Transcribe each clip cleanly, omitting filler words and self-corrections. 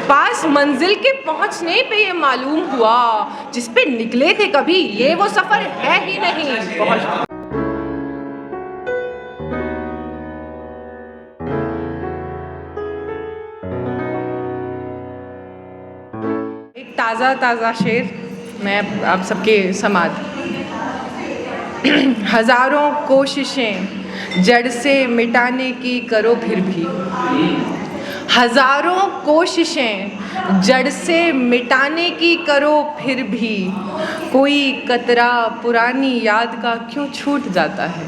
पास मंजिल के पहुंचने पे ये मालूम हुआ, जिस पे निकले थे कभी ये वो सफर है ही नहीं। पहुंच एक ताज़ा शेर मैं आप सबके समात। हज़ारों कोशिशें जड़ से मिटाने की करो फिर भी, हज़ारों कोशिशें जड़ से मिटाने की करो फिर भी, कोई कतरा पुरानी याद का क्यों छूट जाता है।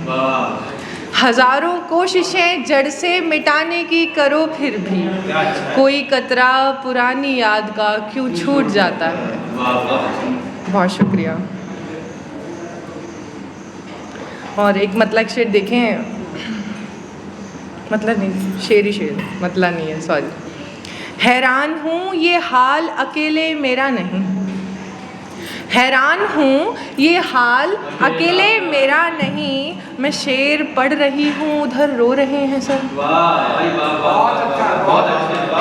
हज़ारों कोशिशें जड़ से मिटाने की करो फिर भी, कोई कतरा पुरानी याद का क्यों छूट जाता है। बहुत शुक्रिया। और एक मतलब शेर देखें, मतलब नहीं, शेर ही शेर, मतलब नहीं है, सॉरी। हैरान हूँ ये हाल अकेले मेरा नहीं, हैरान हूँ ये हाल अकेले मेरा नहीं, मैं शेर पढ़ रही हूँ उधर रो रहे हैं सब।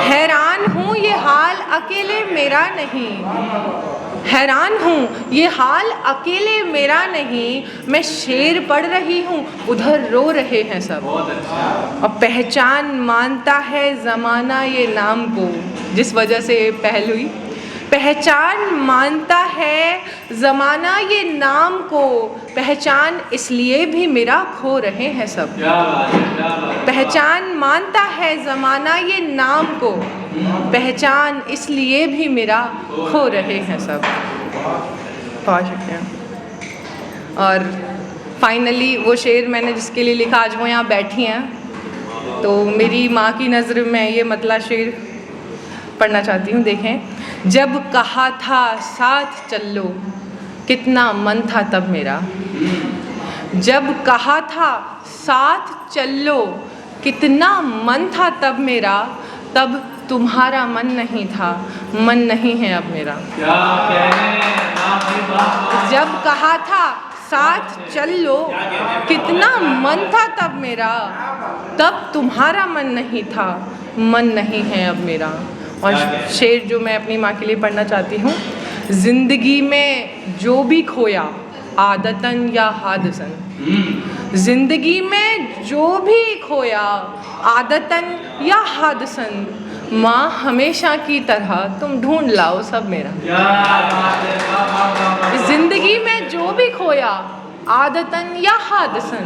हैरान हूँ ये हाल अकेले मेरा नहीं, हैरान हूँ ये हाल अकेले मेरा नहीं, मैं शेर पढ़ रही हूँ उधर रो रहे हैं सब। और पहचान मानता है ज़माना ये नाम को, जिस वजह से पहल हुई। पहचान मानता है ज़माना ये नाम को, पहचान इसलिए भी मेरा खो रहे हैं सब। पहचान मानता है ज़माना ये नाम को, पहचान इसलिए भी मेरा खो रहे हैं सब। बहुत शुक्रिया। और फाइनली वो शेर मैंने जिसके लिए लिखा, आज वो यहाँ बैठी हैं, तो मेरी माँ की नज़र में ये मतला शेर पढ़ना चाहती हूँ। देखें। जब कहा था साथ चलो कितना मन था तब मेरा, जब कहा था साथ चलो कितना मन था तब मेरा, तब तुम्हारा मन नहीं था, मन नहीं है अब मेरा। जब कहा था साथ चल लो कितना मन था तब मेरा, तब तुम्हारा मन नहीं था, मन नहीं है अब मेरा। और शेर जो मैं अपनी माँ के लिए पढ़ना चाहती हूँ। ज़िंदगी में जो भी खोया आदतन या हादसन, ज़िंदगी में जो भी खोया आदतन या हादसन, माँ हमेशा की तरह तुम ढूंढ लाओ सब मेरा। ज़िंदगी में जो भी खोया आदतन या हादसन,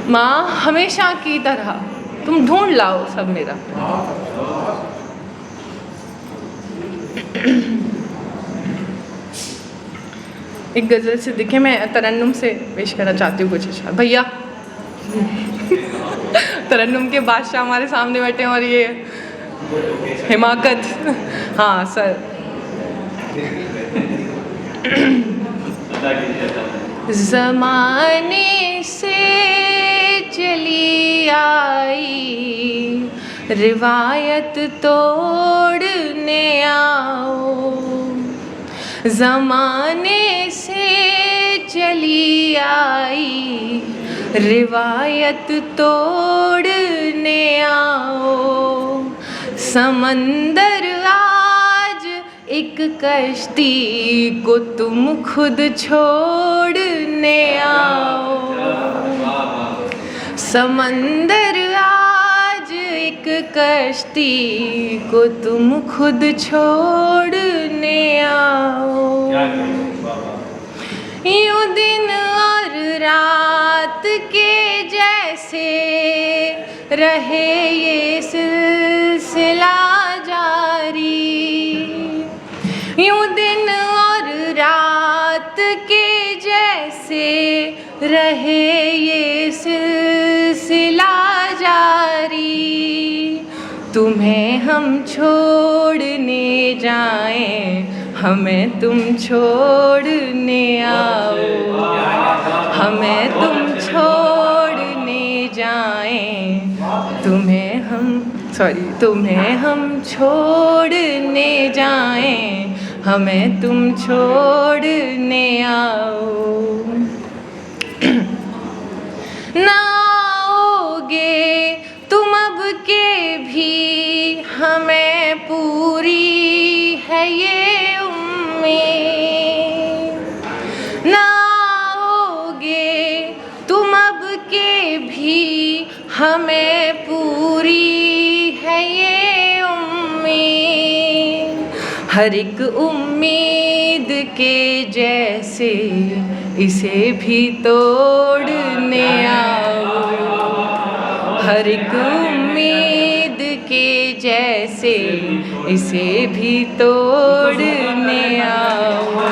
माँ हमेशा की तरह तुम ढूंढ लाओ सब मेरा। एक गज़ल से दिखे, मैं तरन्नुम से पेश करना चाहती हूँ कुछ अशआर। भैया तरन्नुम के बादशाह हमारे सामने बैठे हैं और ये हिमाकत। हाँ सर। ज़माने से चली आई रिवायत तोड़ने आओ, ज़माने से चली आई रिवायत तोड़ने आओ, समंदर आज एक कश्ती को तुम खुद छोड़ने आओ, समंदर आज एक कश्ती को तुम खुद छोड़ने आओ। यूं दिन और रात के जैसे रहे ये सिलसिला जारी, यूं दिन और रात के जैसे रहे ये सिलसिला जारी, तुम्हें हम छोड़ने जाएं हमें तुम छोड़ने आओ, हमें तुम छोड़ने जाएं तुम्हें हम छोड़ने जाएं, हमें तुम छोड़ने आओ। ना आओगे तुम अब के भी हमें पूरे हर एक उम्मीद के जैसे इसे भी तोड़ने आओ, हर एक उम्मीद के जैसे इसे भी तोड़ने आओ।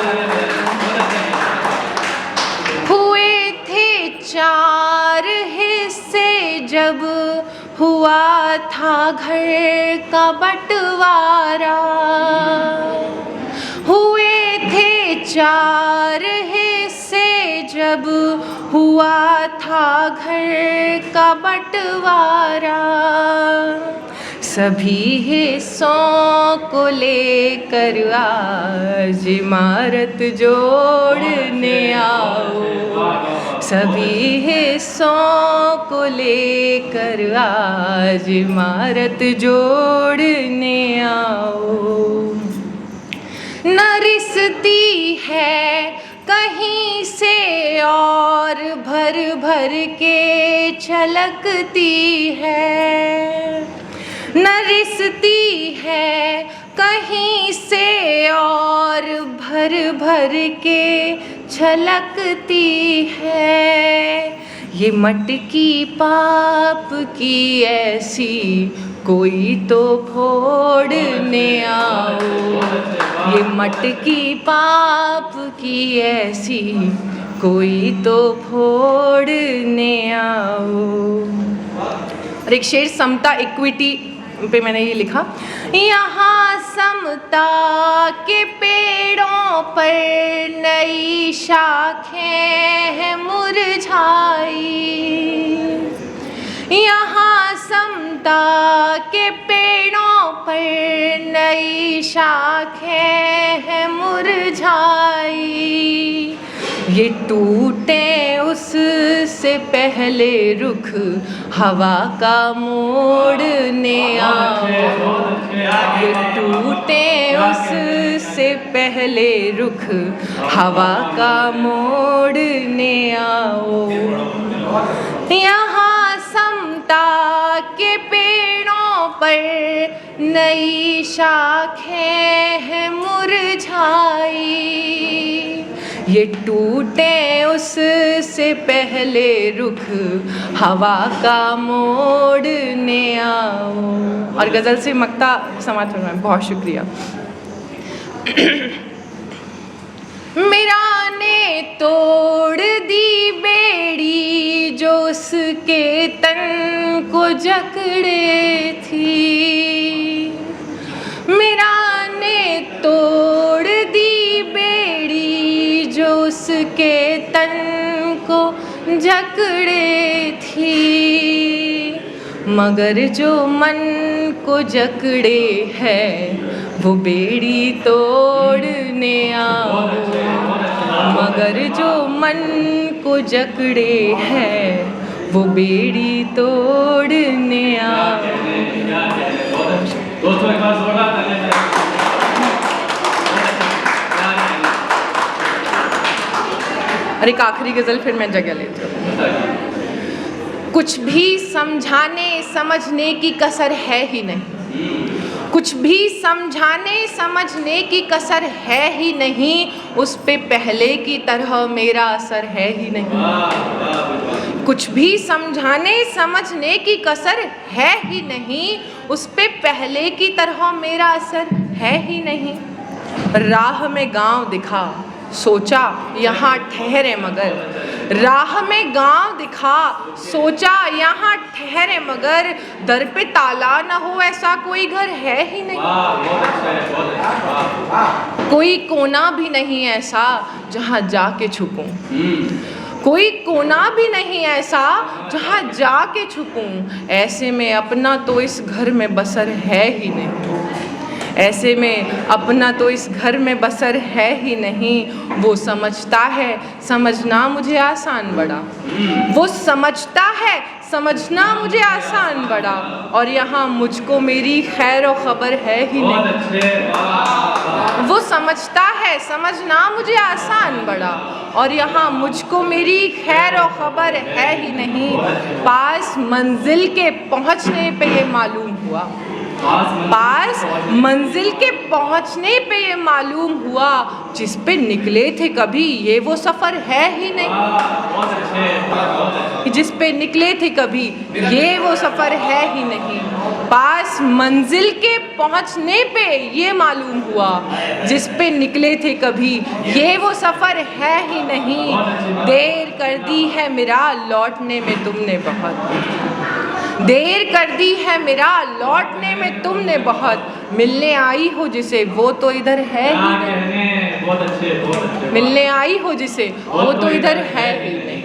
हुए थे 4 हिस्से जब हुआ था घर का बंटवारा, हुए थे 4 हिस्से जब हुआ था घर का बंटवारा। सभी हिस्सों को लेकर आज इमारत जोड़ने आओ, सभी हिस्सों को लेकर आज इमारत जोड़ने आओ। न रिसती है कहीं से और भर भर के छलकती है, न रिसती है कहीं से और भर भर के छलकती है। ये मटकी पाप की ऐसी कोई तो फोड़ने आओ, ये मटकी पाप की ऐसी कोई तो फोड़ने आओ। और एक शेर समता इक्विटी पे मैंने ये लिखा, यहाँ समता के पेड़ों पर नई शाखें हैं मुरझाई, यहाँ समता के पेड़ों पर नई शाखें हैं मुरझाई। ये टूटे उससे पहले रुख हवा का मोड़ने आओ, ये टूटे उससे पहले रुख हवा का मोड़ने आओ। यहाँ समता के पेड़ों पर नई शाखें हैं मुरझाई, ये टूटे उससे पहले रुख हवा का मोड़ने आओ। और गज़ल से मक्ता समाप्त फरमाएं। बहुत शुक्रिया। मेरा ने तोड़ दी बेड़ी जो उसके तन को जकड़े थी, मेरा ने तोड़ दी बेड़ी जो उसके तन को जकड़े थी। मगर जो मन को जकड़े है वो बेड़ी तोड़ने आओ, मगर जो मन को जकड़े है वो बेड़ी तोड़ने आओ। और एक आखिरी गज़ल फिर मैं जगह लेती हूँ। कुछ भी समझाने समझने की कसर है ही नहीं, कुछ भी समझाने समझने की कसर है ही नहीं, उस पे पहले की तरह मेरा असर है ही नहीं। कुछ भी समझाने समझने की कसर है ही नहीं, उस पे पहले की तरह मेरा असर है ही नहीं। राह में गांव दिखा सोचा यहाँ ठहरे मगर, राह में गांव दिखा सोचा यहाँ ठहरे मगर, दर पे ताला न हो ऐसा कोई घर है ही नहीं। कोई कोना भी नहीं ऐसा जहाँ जाके छुपूं, कोई कोना भी नहीं ऐसा जहाँ जाके छुपूं। ऐसे में अपना तो इस घर में बसर है ही नहीं, ऐसे में अपना तो इस घर में बसर है ही नहीं। वो समझता है समझना मुझे आसान बड़ा, वो समझता है समझना मुझे आसान बड़ा, और यहाँ मुझको मेरी खैर और ख़बर है ही नहीं। वो समझता है समझना मुझे आसान बड़ा, और यहाँ मुझको मेरी खैर और ख़बर है ही नहीं। पास मंजिल के पहुँचने पे ये मालूम हुआ, पास पास मंजिल के पहुंचने पे ये मालूम हुआ, जिस पे निकले थे कभी ये वो सफ़र है ही नहीं। जिस पे निकले थे कभी ये वो सफ़र है ही नहीं। पास मंजिल के पहुंचने पे ये मालूम हुआ, जिस पे निकले थे कभी ये वो सफ़र है ही नहीं। देर कर दी है मेरा लौटने में तुमने बहुत, देर कर दी है मेरा लौटने में तुमने बहुत। मिलने आई हो जिसे वो तो इधर है ही नहीं। बहुत अच्छे। मिलने आई हो जिसे वो तो इधर है ही नहीं।